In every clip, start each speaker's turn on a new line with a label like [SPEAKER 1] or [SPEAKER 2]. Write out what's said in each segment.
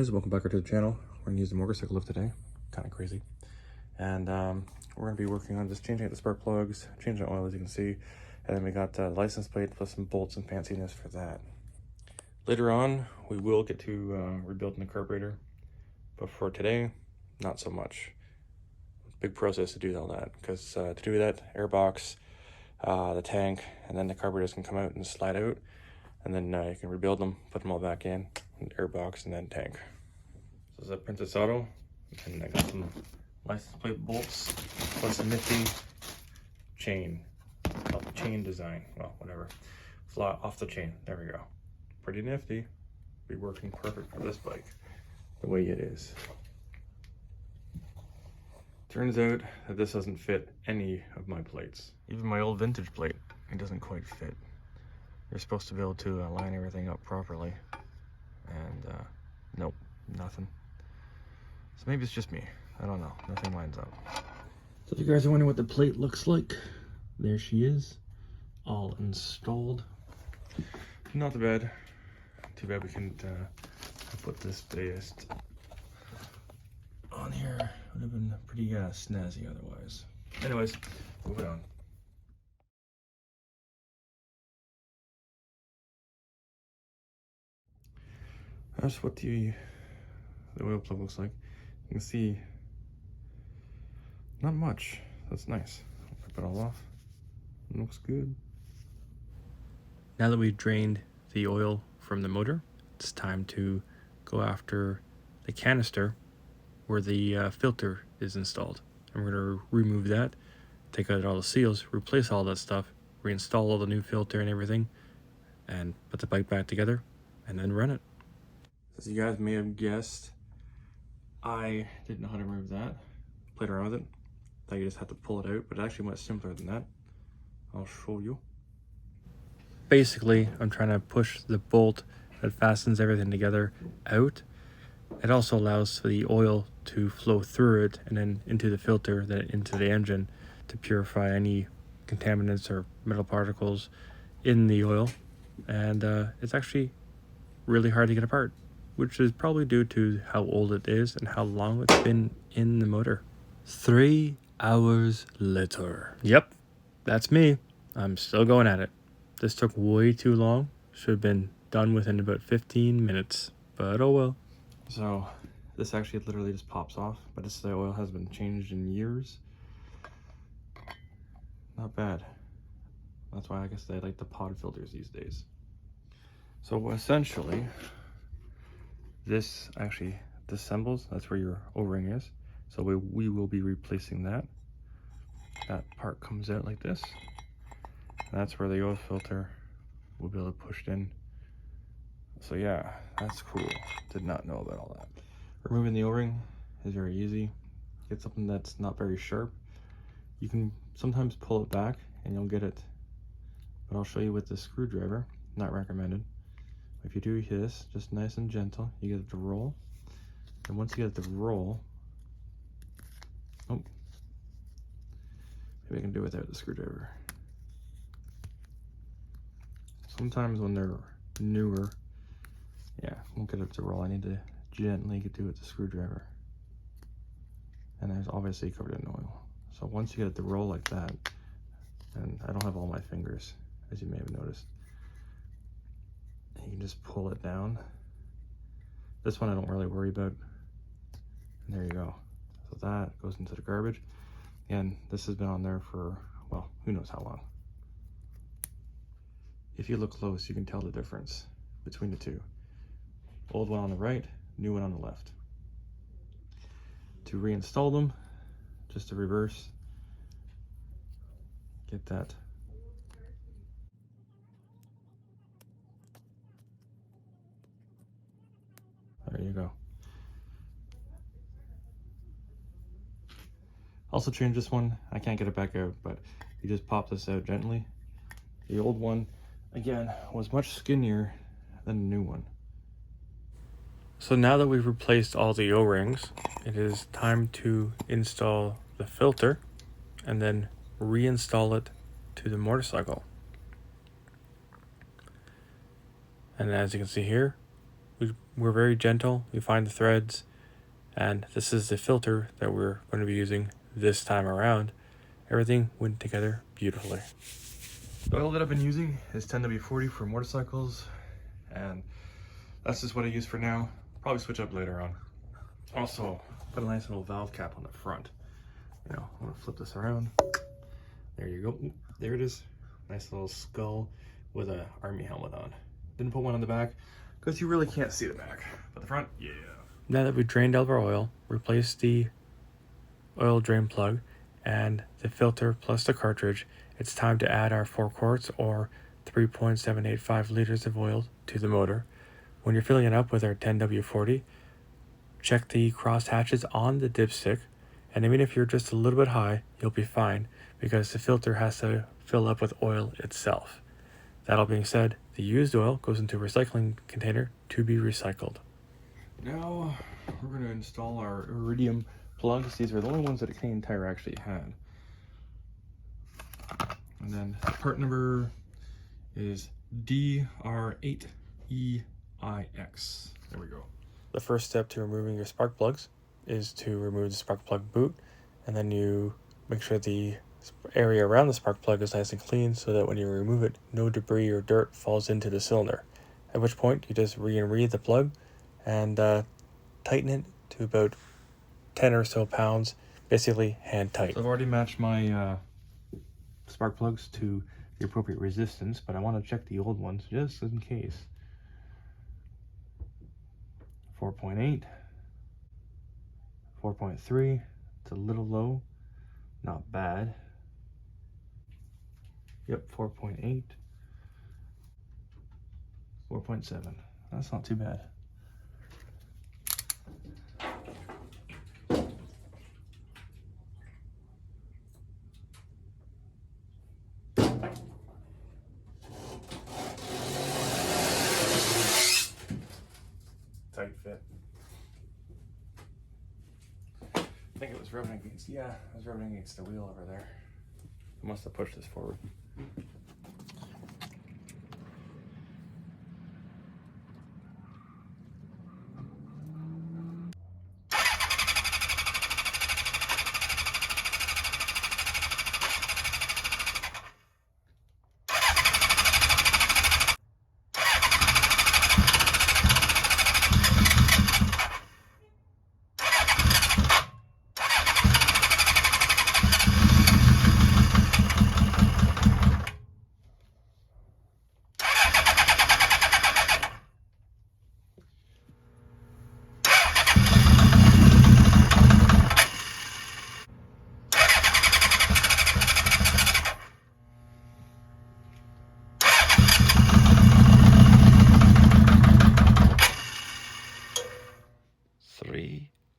[SPEAKER 1] guys, welcome back to the channel. We're gonna use the motorcycle lift today, kind of crazy. And we're gonna be working on just changing out the spark plugs, changing the oil as you can see. And then we got the license plate plus some bolts and fanciness for that. Later on, we will get to rebuilding the carburetor, but for today, not so much. Big process to do all that, because to do that, airbox, the tank, and then the carburetors can come out and slide out, and then you can rebuild them, put them all back in, airbox, and then tank. So this is a Princess Auto, and I got some license plate bolts, plus a nifty chain, chain design, well, whatever, fly off the chain, there we go. Pretty nifty, be working perfect for this bike, the way it is. Turns out that this doesn't fit any of my plates. Even my old vintage plate, it doesn't quite fit. You're supposed to be able to line everything up properly, and nope, nothing. So maybe it's just me, I don't know, nothing lines up. So if you guys are wondering what the plate looks like, there she is, all installed. Not too bad. Too bad we couldn't put this based on here. Would have been pretty snazzy otherwise. Anyways, moving on. That's what the oil plug looks like. You can see not much. That's nice. Rip it all off. It looks good. Now that we've drained the oil from the motor, it's time to go after the canister where the filter is installed. And we're going to remove that, take out all the seals, replace all that stuff, reinstall all the new filter and everything, and put the bike back together, and then run it. As you guys may have guessed, I didn't know how to remove that. Played around with it. Thought you just had to pull it out, but it actually went simpler than that. I'll show you. Basically, I'm trying to push the bolt that fastens everything together out. It also allows for the oil to flow through it and then into the filter, then into the engine to purify any contaminants or metal particles in the oil. And it's actually really hard to get apart, which is probably due to how old it is and how long it's been in the motor. 3 hours later. Yep, that's me. I'm still going at it. This took way too long. Should have been done within about 15 minutes, but oh well. So this actually literally just pops off, but the oil has been changed in years. Not bad. That's why I guess they like the pod filters these days. So essentially, this actually disassembles. That's where your O-ring is. So we will be replacing that. That part comes out like this. And that's where the oil filter will be able to push in. So yeah, that's cool. Did not know about all that. Removing the O-ring is very easy. Get something that's not very sharp. You can sometimes pull it back and you'll get it. But I'll show you with the screwdriver. Not recommended. If you do this, just nice and gentle, you get it to roll. And once you get it to roll, oh, maybe I can do it without the screwdriver. Sometimes when they're newer, yeah, won't get it to roll. I need to gently do it with the screwdriver. And there's obviously covered in oil. So once you get it to roll like that, and I don't have all my fingers, as you may have noticed, you can just pull it down. This one I don't really worry about. And there you go. So that goes into the garbage. And this has been on there for, well, who knows how long. If you look close, you can tell the difference between the two. Old one on the right, new one on the left. To reinstall them, just to reverse, get that. There you go. Also change this one. I can't get it back out, but you just pop this out gently. The old one, again, was much skinnier than the new one. So now that we've replaced all the O-rings, it is time to install the filter and then reinstall it to the motorcycle. And as you can see here,
[SPEAKER 2] we're very gentle. We find the threads, and this is the filter that we're going to be using this time around. Everything went together beautifully.
[SPEAKER 1] The oil that I've been using is 10W40 for motorcycles, and that's just what I use for now. Probably switch up later on. Also, put a nice little valve cap on the front. You know, I'm gonna flip this around. There you go. There it is. Nice little skull with an army helmet on. Didn't put one on the back because you really can't see the back, but the front, yeah.
[SPEAKER 2] Now that we drained all of our oil, replace the oil drain plug and the filter plus the cartridge, it's time to add our 4 quarts or 3.785 liters of oil to the motor. When you're filling it up with our 10W40, check the cross hatches on the dipstick, and even if you're just a little bit high, you'll be fine because the filter has to fill up with oil itself. That all being said, the used oil goes into a recycling container to be recycled.
[SPEAKER 1] Now we're going to install our iridium plugs. These are the only ones that a Canadian Tire actually had. And then part number is DR8EIX. There we go.
[SPEAKER 2] The first step to removing your spark plugs is to remove the spark plug boot, and then you make sure the area around the spark plug is nice and clean so that when you remove it, no debris or dirt falls into the cylinder. At which point you just re-enreed the plug and tighten it to about 10 or so pounds, basically hand tight.
[SPEAKER 1] So I've already matched my spark plugs to the appropriate resistance, but I want to check the old ones just in case. 4.8, 4.3, it's a little low, not bad. Yep, 4.8, 4.7, that's not too bad. Tight fit. I think it was rubbing against, yeah, it was rubbing against the wheel over there. I must have pushed this forward.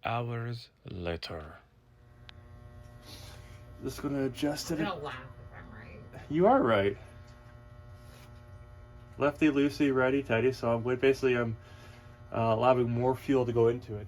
[SPEAKER 2] Hours later.
[SPEAKER 1] Just gonna adjust it.
[SPEAKER 3] I'm gonna laugh if I'm right.
[SPEAKER 1] You are right. Lefty loosey, righty tighty. So basically I'm allowing more fuel to go into it.